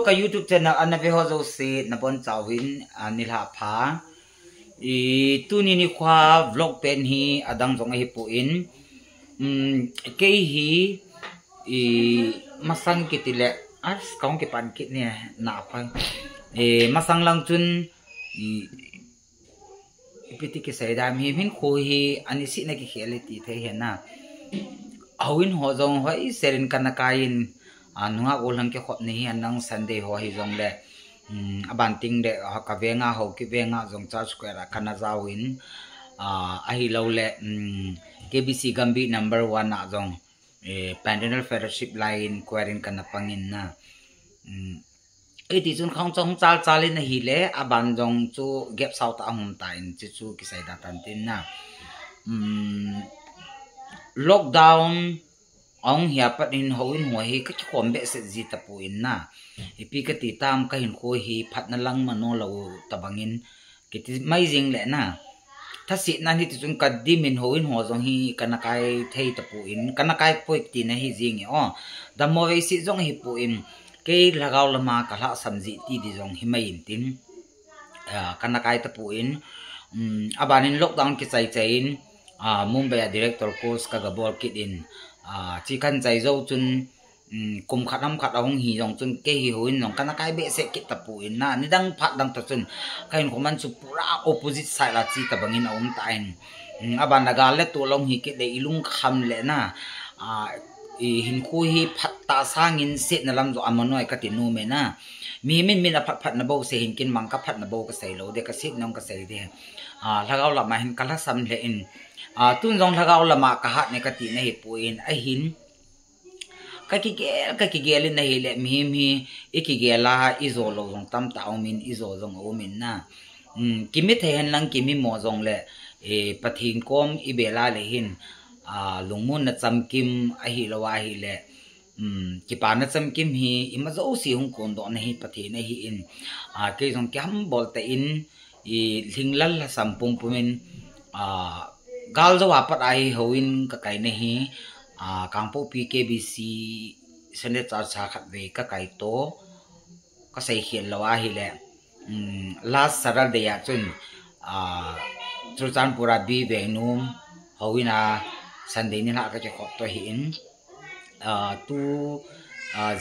Ka YouTube channel an ve ho zo se na bon chawin anilha pha I tu ni khwa vlog pen hi adang jong hi pu in ke hi I masang kitile as kaung ke pan kit ne na pha masang lang chun ipiti ke sai dam hi min kho hi ani si na ki khele ti the he na awin ho jong hoi serin kanakain anunga ulang ke khop ni anang Sunday ho hi jong le abanting de ka venga ho ki venga jong cha square kana zawin ahi lo le KBC Gambi number 1 na jong Pantanal Fellowship line quarin kana pangin na ti chun khang chong chal chalin na hi le aban jong chu gap south ahum ta in chu ki sai da tan tin na lockdown ông hiệp bắt in hoi in hi cái khom be se ji ta pu in na ipi ka ti tam ka hin kho hi phat na lang mano lo tabangin ki ti mai jing le na tha si na ni ti chung ka di min ho in ho jong hi kana kai thei ta pu in kana kai poik ti na hi jing o da mo ve si jong hi pu in ke lagaw lama ka la samji ti di jong hi mai in tin kana kai ta pu in abanin lockdown ki chai chai in Mumbai director course ka gabor kit in chỉ cần dạy dâu chun cùng khát năm khát ông hi dòng chun cái hi huin dòng cái cái bệ sẽ kết tập puin na ni đang phát đang tập chun cái hình của mình chụp pura opposite side là chỉ tập bằng in ông tain aban naga le tu long hi ke de ilung kham le na hin khu hi phat ta sang in set na lam zo amanoi ka ti nu me na mi min min phat phat na bo se hin kin mang ka phat na bo ka sai lo de ka set nong ka sai de lagaw la ma hin kala sam le in tun jong lagaw lama ka hat ne ka ti na hi puin a hin ka ki gel na hi le mi mi ikigela izo lo jong tam ta min izo jong o min na kimi the hen lang kimi mo jong le pathin kom ibela le hin lungmun na cham kim a hi lawa hi le ki pa na cham kim hi ima zo si hung kon do na hi pathi na hi in ke jong kyam bol ta in linglal la sampung pumin gal zo apat ai hoin ka kai ne hi kangpo PKBC sene cha cha khat ve ka kai to ka sai hian lawa hi le last Saturday ya chun Churchanpura bi venum hoina Sunday ni na ka che khop to hi in tu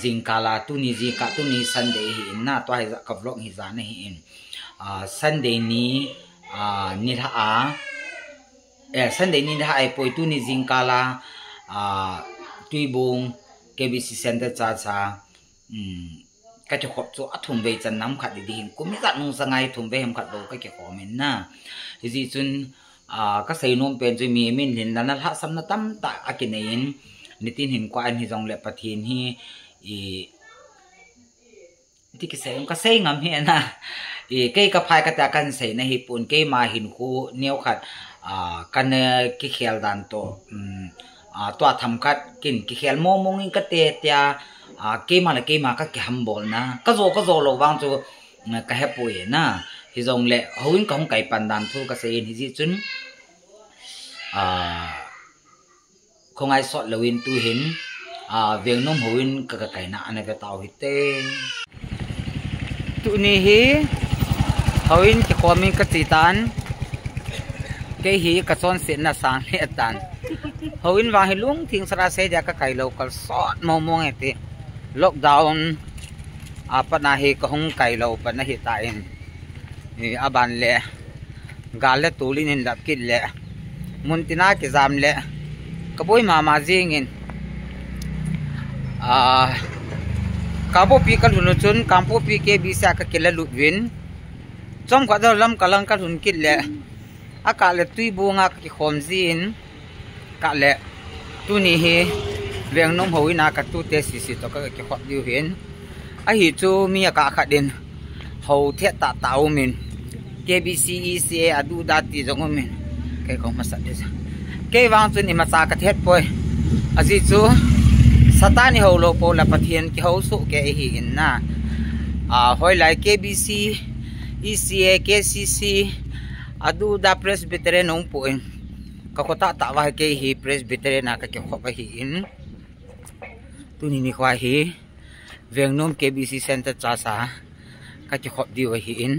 jingkala tu ni jika tu ni Sunday hi in na to hai ka vlog hi za ne hi in Sunday ni ni ha Sunday ni ha ai poi tu ni jingkala tuibung KBC center cha cha ka che khop chu athum ve chan nam khat di hin kum za nung sangai thum ve hem khat do ka ke comment na ji chun ka sei nom pen chu mi min hin na ha sam na tam ta akinein nitin hin kwa an hi jong le pathin hi ti ki sei ka sei ngam hi na ke ka phai ka ta kan sei na hi pun ke ma hin khu neu khat kan ki khel dan to to tham khat kin ki khel mo mong in ka te tia ke ma ka ki ham bol na ka zo lo wang chu ka he pu ye na hi jong le hoin ka hong kai pan dan thu ka sei hi ji chun không ai sọt lawin tu hin việc nôm hoin ka kai na ane ve taw hi te tu ni hi hoin ki khomi ka chi tan ke hi ka chon se na sang le tan hoin wa hi lung thing sara se ja ka kai local sot mo mo nge ti lockdown apana hi ka hong kai lo pa na hi ta in aban le gal le tulin in lap kit le muntina ki jam le kaboi mama jingin kabo pi ka lunu chun kampo pi ke bisa ka kila lutwin chom ka do lam kalang ka hun kit le aka le tui bunga ki khom jin ka le tu ni hi veng nom hoina ka tu te si to ka ki khop diu hin a hi chu mi ka kha din ho the ta tau min KBC ECA adu da ti jong min ke ko masa des ke wang chu ni ma cha ka thet poi aji chu satani ho lo po la pathian ki ho su ke hi in na hoi lai KBC ECA KCC adu da Presbyterian nong po in kakota ta wa ke hi Presbyterian na ka ke kho hi in tu ni kwa hi Vietnam KBC Center cha sa ka chi khop di wa hi in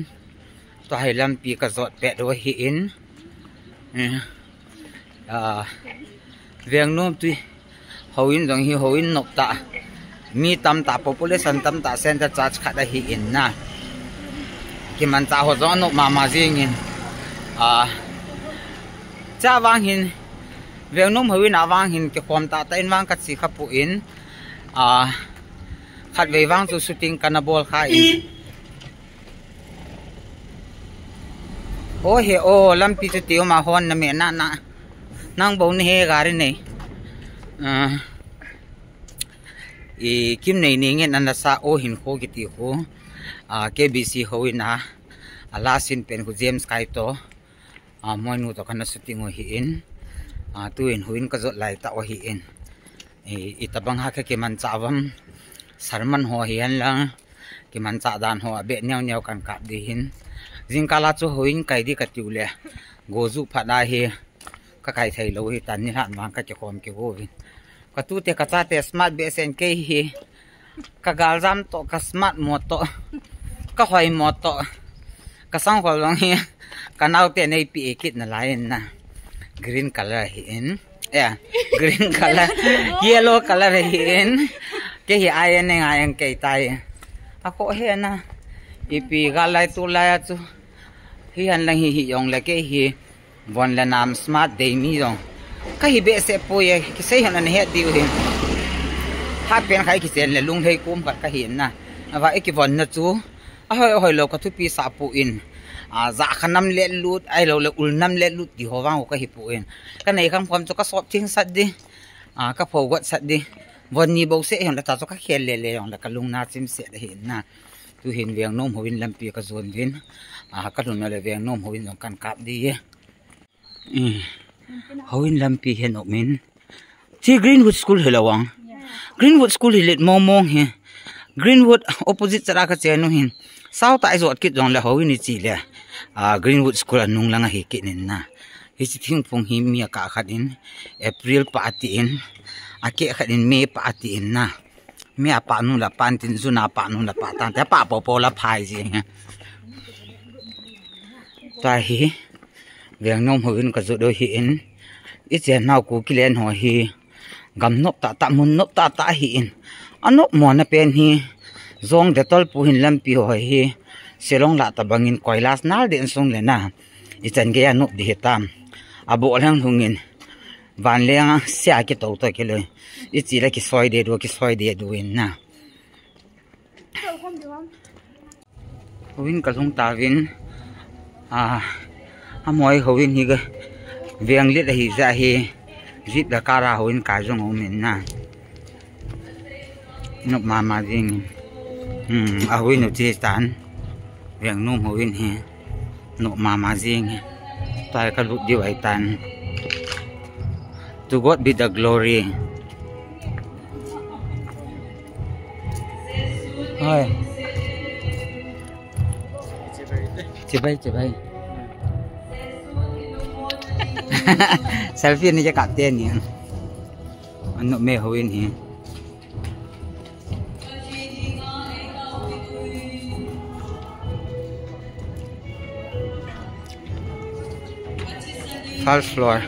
to hai lam pi ka zot pe do hi in Vietnam tu hoin dong hi hoin nok ta mi tam ta population tam ta center charge kha da hi in na ki man cha ho zo nok ma jing in cha wang hin Vietnam hoin awang hin ki khom ta ta in wang ka chi kha pu in khát về vang cho shooting cannibal khai ô he ô lam pi chu tiêu mà hon na me na nang bầu ne gari này kim này nghe anh sa ô hin khô cái tiêu khô KBC hoin la sin pen của James kai to moi nu to kana shooting ho hi in tu in hoin ka zot lai ta ho hi in itabang ha ke man chavam sarman ho hian lang ki man cha dan ho be nyau kan kap di hin jingkala chu hoin kai di ka tiule gozu phada hi ka kai thai lo hi tan ni han wang ka chom ki go win ka tu te ka cha te smart besen ke hi ka gal jam to ka smart moto ka hoi moto ka sang ho long hi ka nau te nei pi ekit na lain na green color hi in green color yellow color hi in cái hi ai anh ngay anh cây tay ako he na ipi galai tu la chu hi han lang hi yong la ke hi bon la nam smart day mi dong ka hi be se po ye ki sei han an he diu hi ha pen khai ki sen le lung thei kum ka hi na wa e ki bon na chu a hoi lo ka thu pi sa pu in za khanam le lut ai lo le ul nam le lut di ho wang ka hi pu in ka nei kham khom chu ka sop thing sat di ka pho wat sat diวันนี้บอกเสียอย่างละตาจะก็เขียนเลยอย่างละกะลุงนาซิมเสียได้เห็นนะtuเห็นเวียงโน้มหัววินลำปีกระโจนวินกระดุนมาเลยเวียงโน้มหัววินของการกลับดีหัววินลำปีเห็นออกมินที่ Greenwood School เห็นละวัง Greenwood School เห็นมองเห็น Greenwood opposite จะรักเจ้านุ่งเห็นสาวตายจอดกิดอย่างละหัววินจีเลยGreenwood School นุ่งลังเฮกินนะเฮจิทิ้งพงหิมีอากาศขัดอิน April ปาติอินAki kadin me pa atin na me apa nu la pantin zuna pa nu la pa tan te pa po la phai ji ta hi veng nom hoin ka zo do hi in I chen nau ku kilen ho hi gam nop ta mun nop ta hi in anop mo na pen hi zong de tol pu hin lam pi ho hi selong la ta bangin koilas nal den song le na I chen ge anop di tam abo lang hungin van leng sia ki to to ki le I chi la ki soi de do in na Howin ka song ta win moi howin hi ga viang lit hi za hi zip da kara howin ka jong o min na nok ma ding howin no chi tan viang nom howin hi nok ma jing tai ka lut di wai tan To God be the glory. Thôi. Chị bay. Selfie này cho cả tiền nhỉ. Anh nó mê hồi nhỉ. First floor.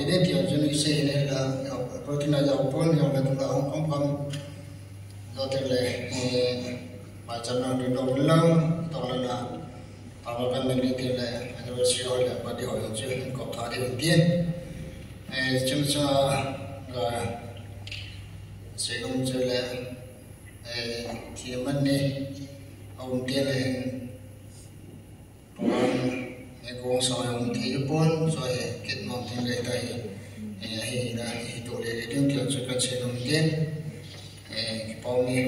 ini dia jenis ini lah protein aja pun yang itu lah om zotel macam nak duduk ulang tahun lah tahun kan ini dia ada versi orang pada orang je kau tadi dia cuma sebelum je lah dia mana ông dia lah gong sao yang thấy pun rồi kết nối tiếng lệ đây thì là tổ lệ điều kiện cho các chế độ tiên bao nhiêu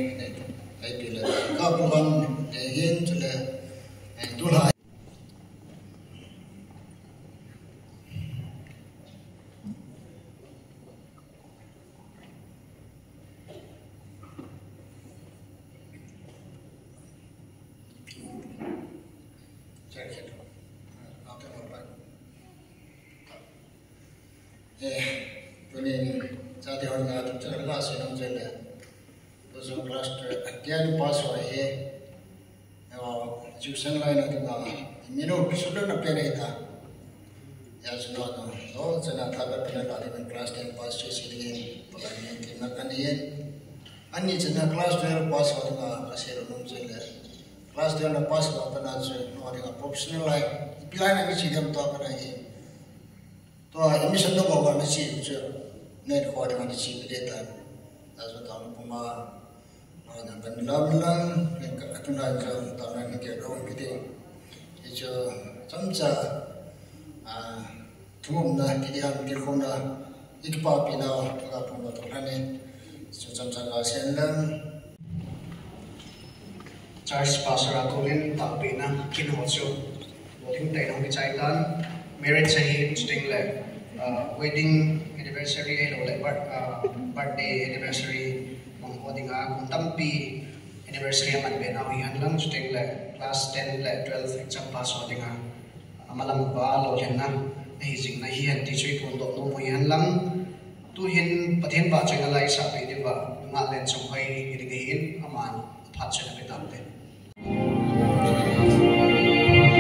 đây bị là các bộ phận để hiện cho là tu lại Tuni jadi orang tu cakap kasih nama je. Tu kelas dia ni pas wae. Jurusan lain tu kan. Minum sudah nak pilih dah. Ya sudah tu. Oh, saya nak tahu pilih lagi kelas 10 pas sini. Pelajaran ni nak ni. Ani cina kelas 12 pas waktu kan kasih nama je. Kelas 12 pas waktu nak je. Orang yang profesional lain. Pilihan yang sih dia tahu kan ni. तो एडमिशन तो होगा ना चीज जो net code में चीज देता है ऐसा तो हम पुमा और बंदला बंदला तो ना जो तो ना के रोन के दे जो समझा तुम ना कि हम के को ना एक पापी ना का पुमा तो ने जो समझा का सेंडन चार्ज पासर आतोलिन तापीना किन होचो वोटिंग टाइम के चाइलान marriage sahi sting le wedding anniversary lo le birthday anniversary mong hodinga kung tampi anniversary man be na hian lang sting le class 10 le 12 exam pass hodinga amalam ba lo jan na hi jing na hian ti chui pon do no mo hian lang tu hin pathen ba changa lai sa pe de ba nga len chong hai hi ge hin aman phat chena be tam de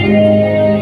Tonight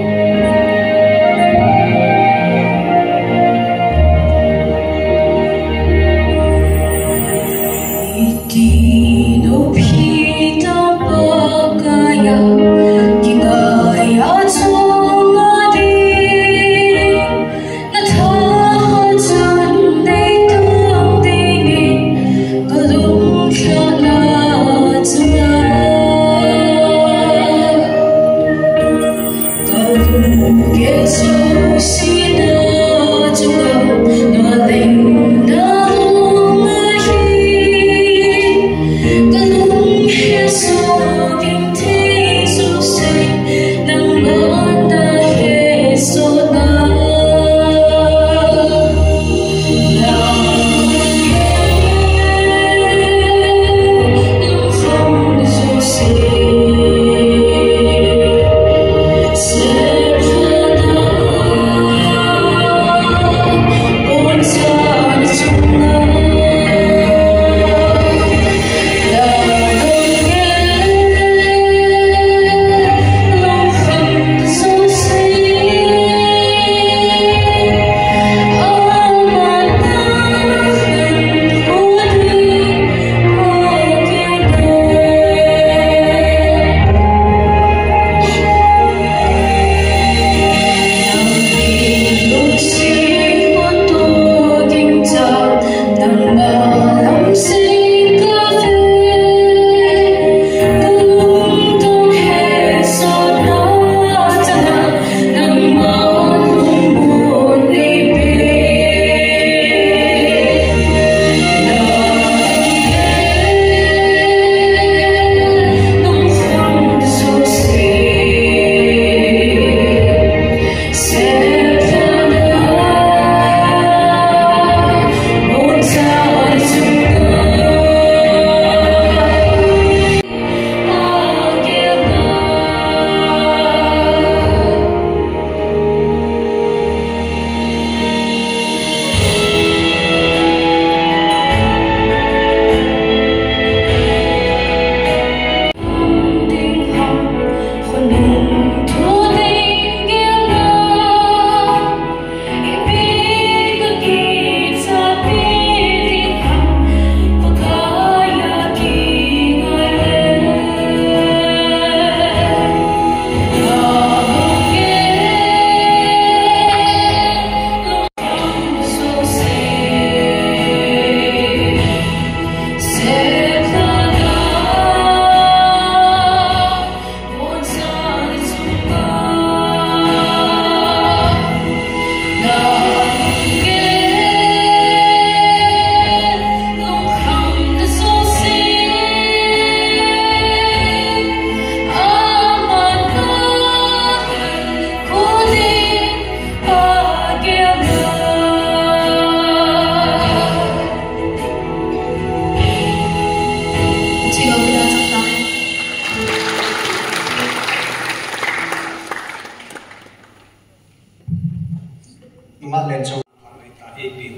APU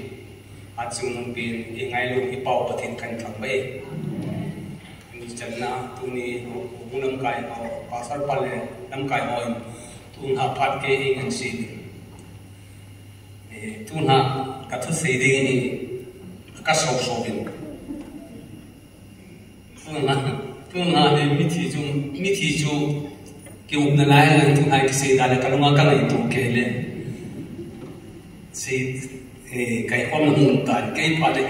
at sung pin ingay lu ipaw patin kan kambay ni janna tuni unam kai o pasar pale nam kai oin tun ha phat ke ingan sin tun ha ka thu sei ding ni ka so bin tun ha ni mi thi chu ki up na lai lang tun hai ki sei da la kalunga ka lai tu ke le sei cái hôm mùng tại cái phát đấy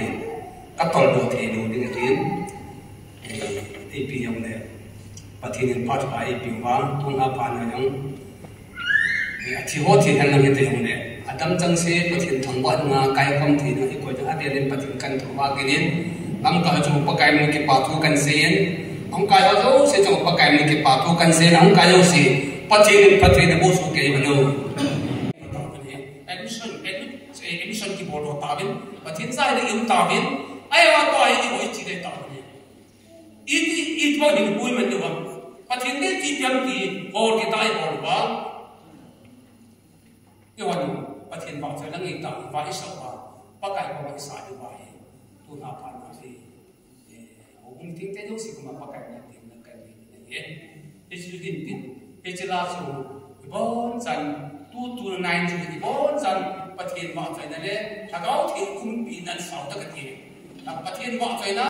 các toàn bộ thể đồ những cái AP yang này và thì những phát phải AP hóa tung hạ phản là những thì họ thì hành làm cái này Adam chẳng sẽ có thể thông qua cái công thì nó có những cái đến phát triển căn thông qua cái đến ông cái chỗ bắt cái mình cái bảo thu căn sen ông cái chỗ sẽ chỗ bắt cái mình cái bảo thu căn sen ông cái chỗ sẽ phát triển bổ sung cái mà đâu admission ki board tabin pathin sai de im tabin ai wa to ai oi chi de tabin it mo din pui man de wa pathin de ti piam ti or ki tai or ba ke wa pathin ba cha lang i ta ba i sa ba pa kai ba i sa de ba tu na pa na si o kum ting te do si kuma pa kai na ting na kai ni e chi din tin e chi la su bon san tu 9 chi bon sanประเทศว่าใจนั่นแหละถ้าเขาเที่ยวคุ้มปีนั้นเสาตะกะทีประเทศว่าใจนะ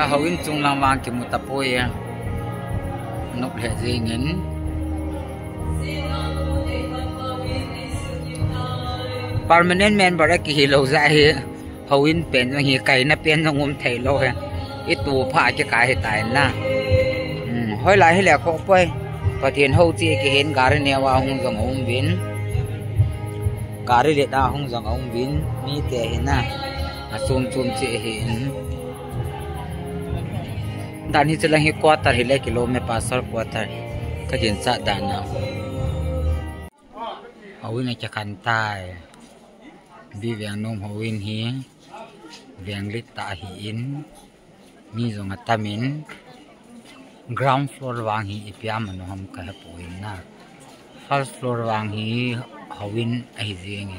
เขาวิ่งจุงลำวางกิมุตตะปุยนกเหตุเงินpermanent member cái hi lâu dàiเขาวิ่งเป็นอย่างนี้ไก่น่ะเป็นงมไทยโลฮะอีตัวผ้าจะกายให้ตายนะห้อยไหลให้แหลกเขาไปประเทศเขาที่เห็นการเนี่ยว่าหงสังองบินการเด็ดดาหงสังองบินมีแต่เห็นนะซุ่มจะเห็นด้านนี้จะเลี้ยงกว่าตาหิเลกิโลเมตรpasarกว่าตาก็เห็นสัตว์ด้านนั้นเขาวิ่งในจักรันใต้บีเวียงนมเขาวิ่งเฮียเวียงลิตาหินมีสงตามินground floor wang hi ipiam anu ham ka poin na first floor wang hi hawin ai jing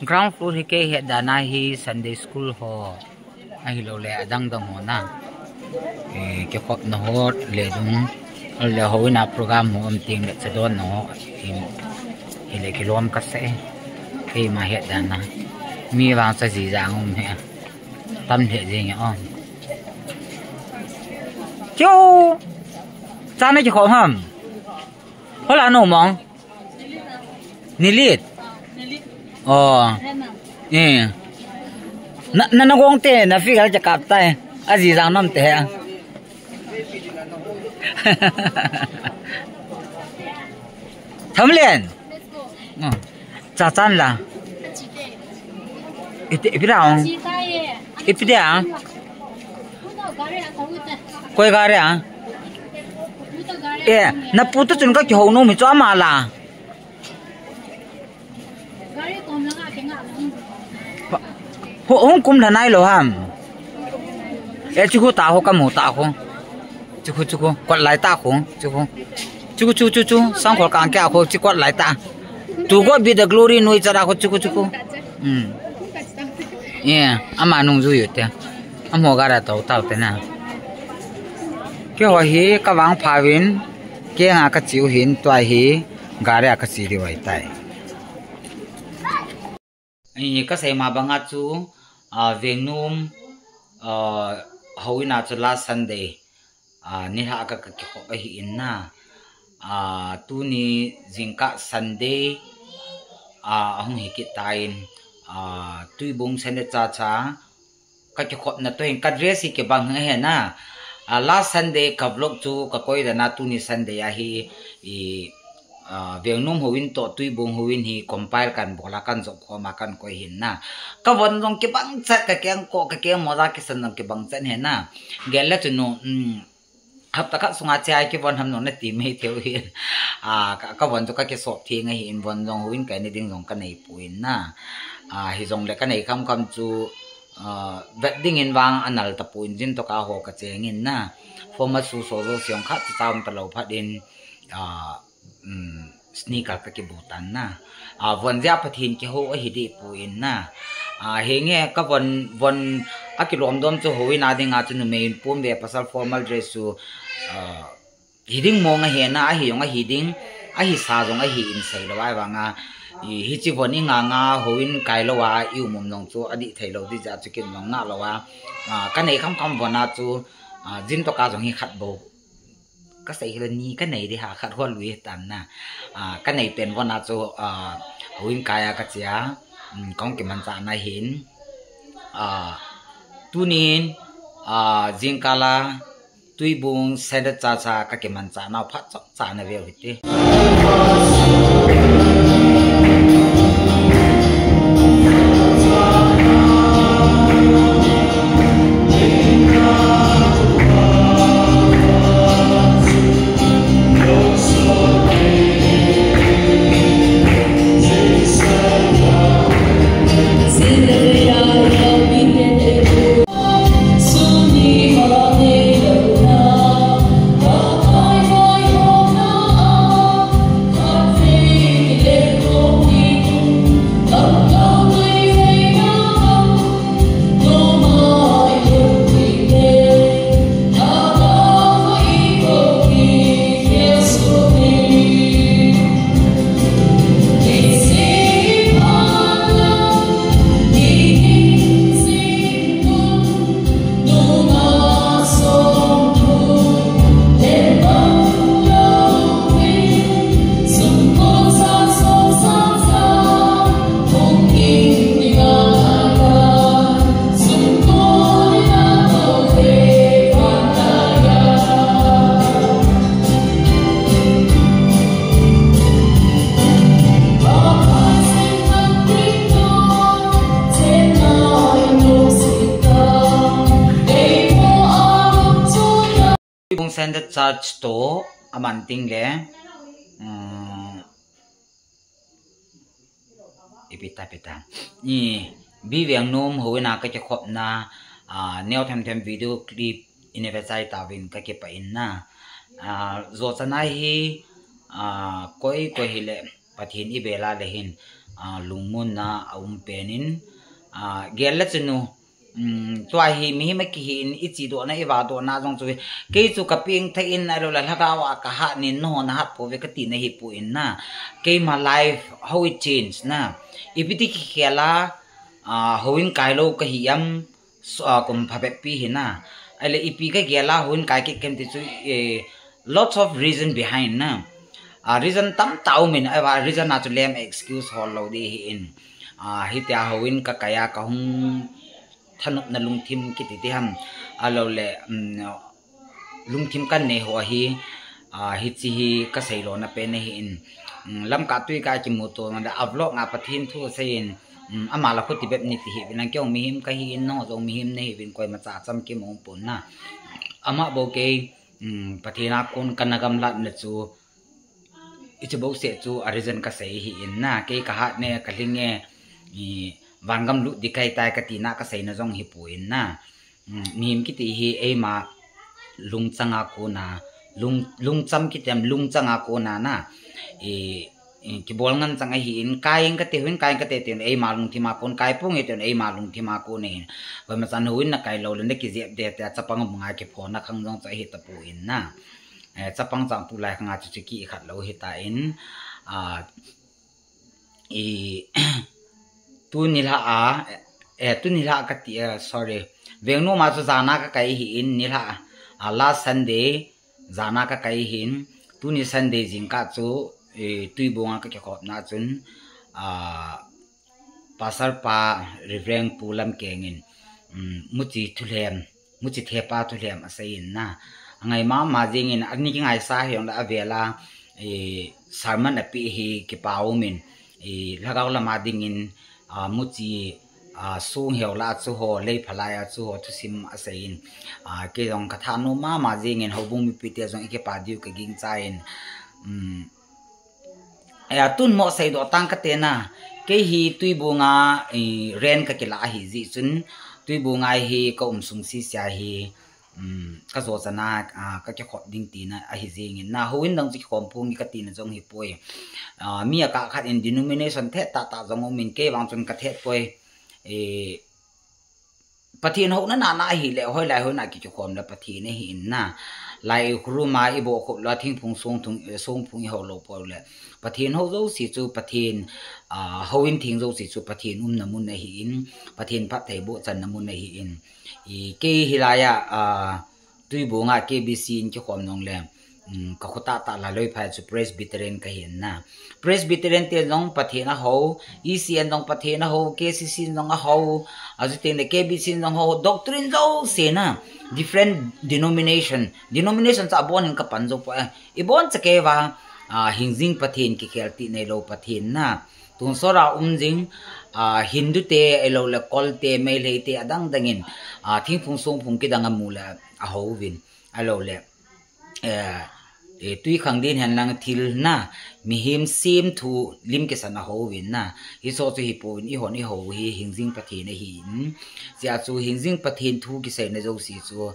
ground floor hi ke he dana hi Sunday school ho ai lo le adang dang ho na ke khop na ho le dung le hawina program ho am ting le chadon no hi le kilom ka se ke ma he dana mi wang sa ji jang he tam he jing on chú cha này chỉ khó hầm có là nổ mỏng nỉ lít nó quăng tiền nó phi cái chả cạp tay à gì rằng nó tệ thấm liền cha chan là ít biết nào ít biết à quay gà đấy à? Nó puto chun các chỗ nó mới cho mà là. Không cũng là này rồi hả? Chú cô tao có một tao không? Chú cô quật lại tao không? Chú sang khỏi càng kia không? Chú quật lại ta. Chú có biết được glory nuôi cho ra không? Chú. Ama nung du yut ya. Amo gara tau thế nào? Cái hồi hi các vang phá vin cái ngã các chiếu hin toại hi gara các chỉ đi vậy tại. Các xe mà bằng chú về nôm hồi nào cho last Sunday ni ha các học ở hiện na tu ni jingka Sunday hong hi kitain tui bung sene cha các học na to hin ka dress hi ke bang he na last Sunday ka vlog chu ka koi da na tu ni Sunday hi về nôm huin to tui bung huin hi compile kan bola kan zo ko ma kan ko hin na ka von jong ke bang chat ka keng ko ka keng mo ra ke san ke bang chan he na gel la chu no hấp tắc sung ai chơi cái von hầm nó tìm hay theo hiện các von cho các cái sọt thì ngay hiện von dòng huỳnh cái này đinh dòng cái này puin na hi dòng lại cái này không cầm chu wedding in vang anal ta puin jin to ka ho ka cheng in na format su so zo siong khat ta tam ta lo phat in sneaker ka kibutan na von ja pathin ki ho a hi di puin na henge ka von akilom dom chu hoi na ding a chu main pum be pasal formal dress su hiding mo nga he na a hi nga hiding a hi sa jong a hi in sai lo wa nga hi chi von nga hoin kai lo wa yu mum nong chu adi thai lo di ja chu kin nong na lo wa ka nei kham von na chu jin to ka jong hi khat bo ka sai hlen ni ka nei di ha khat hol lui tan na ka nei pen von na chu hoin kaya ka chia kong ki man cha na hin tunin jingkala tuibung senda cha cha ka ki man cha na phat chok cha na ve hiti send the charge to amanting le ipita ni biwang nom hoina ka che khop na neo them video clip inevesai tawin ka ke pa in na zo chana hi koi hile pathin ibela lehin lungmun na penin gel chunu tua hi mi ma ki hin ichi do na iwa do na jong chu ke chu ka ping the in aro la lagawa ka ha ni no na hat po ve ka ti na hi pu in na ke ma life how it change na ipiti ki khela hoin kai lo ka hi yam kum phabe pi hi na ale ipi ka gela hoin kai ki kem ti chu lots of reason behind na reason tam tau min awa reason na chu lem excuse hol lo di hi in hi tia hoin ka kaya ka hung thanop na lungthim kiti ti ham alo le lungthim kan ne ho hi hi chi hi ka sei lo na pe ne hi in lam ka tui ka chi mu to na avlog nga pathin thu sein ama la khuti bep ni ti hi binan kyong mi him ka hi in no zo mi him ne hi bin koi ma cha cham ki mong pun na ama bo ke pathina kun kanagam lat na chu ichi bo se chu arizen ka sei hi in na ke ka ha ne ka linge wangam lu dikai tai ka tina ka sei na jong hi puin na mim ki ti hi e ma lung changa ko na lung cham ki tem lung changa ko na na ki bol ngan changa hi in kaing ka te huin kaing ka te ten e ma lung thi ma kon kai pung e ten e ma lung thi ma ko ne wa ma san huin na kai lo le ki je de ta chapang bunga ki phone na khang jong cha hi ta puin na chapang chang pu lai nga chu ki khat lo hi ta in tu nila tu nila ka ti sorry vengno ma chu jana ka kai hi in nila last Sunday jana ka kai hin tu ni Sunday jing ka chu tui bonga ka ke khop na chun pasar pa rivreng pulam kengin muchi thulem muchi thepa thulem asain na ngai ma jing in agni ki ngai sa hyong la avela sarman api hi ki paumin lagaw la ma ding in muchi sung heo la chu ho le phalaya chu ho thu sim asain ke jong katha no ma jing in hobung mi pite jong ike pa diu ka ging chain tun mo sei do tang ka te na ke hi tui bunga ren ka kila hi ji chun tui bunga hi ko sung si sia hi ka zo chana ka ke khop ding ti na a hi jing in na hoin dang chi khom pung ka ti na jong hi poi mi ka khat in denomination the ta jong min ke wang chun ka the poi e pathin ho na hi le hoi lai hoi na ki khom la pathin ne hi in na lai khru ma i bo khop la thing phung song phung ho lo poi le pathin ho zo si chu pathin hoin thing zo si chu pathin na mun na hi in pathin phat thei bo chan na mun na hi in i ke hilaya tui bo nga KBC in ki khom nong le ka khota ta la loi phai chu Presbyterian ka hin na Presbyterian te nong pathina ho ECN nong pathina ho KCC nong ho azute ne KBC nong ho doctrine zo se na different denomination sa bon ka panjo pa ibon cha ke wa hingjing pathin ki khelti nei lo pathin na tun sora jing Hindu te elo le kol te mai le te adang dangin thing phung song phung ki danga mula a ho win alo le tui khang din han lang thil na mi him sim thu lim ke sana ho win na hi so chu hi po in i hon i ho hi hingjing pathin na hi sia chu hingjing pathin thu ki sei na zo si chu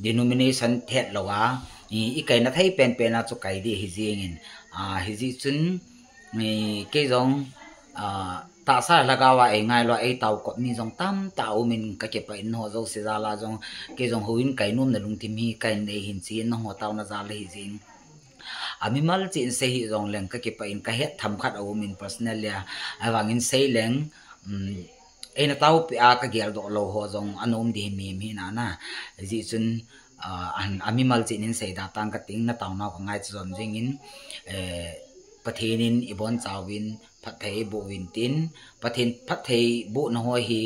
denomination thet lawa i kai na thai pen na chu kai di hi jing in hi ji chun mi ke jong ta sa lagawa ai ngai lo ai tau ko mi jong tam tau min ka ke pa in ho zo se za la jong ke jong huin kai num na lung ti mi kai nei hin chi no ho tau na za le hi jing ami mal chin se hi jong leng ka ke pa in ka het tham khat au min personal ya awang in sei leng ena tau pi a ka gel do lo ho jong anom di mi mi na na ji chun an ami mal chin in sei da tang ka ting na tau na ko ngai chon jing in pathinin ibon chawin pathei bo win tin pathin pathei bo na ho hi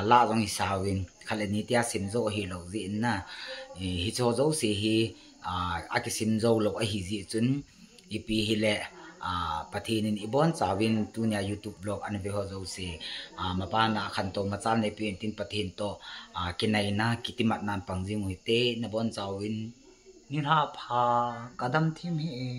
la jong hi sawin khaleni tia sim zo hi lo ji na hi cho zo si hi a ki sim zo lo a hi ji chun ipi hi le pathinin ibon chawin tunya YouTube blog an ve ho zo si mapa na khan to ma chal nei pi tin pathin to kinai na kitimat nan pangjing hui te na bon chawin ni ha pha kadam thim hi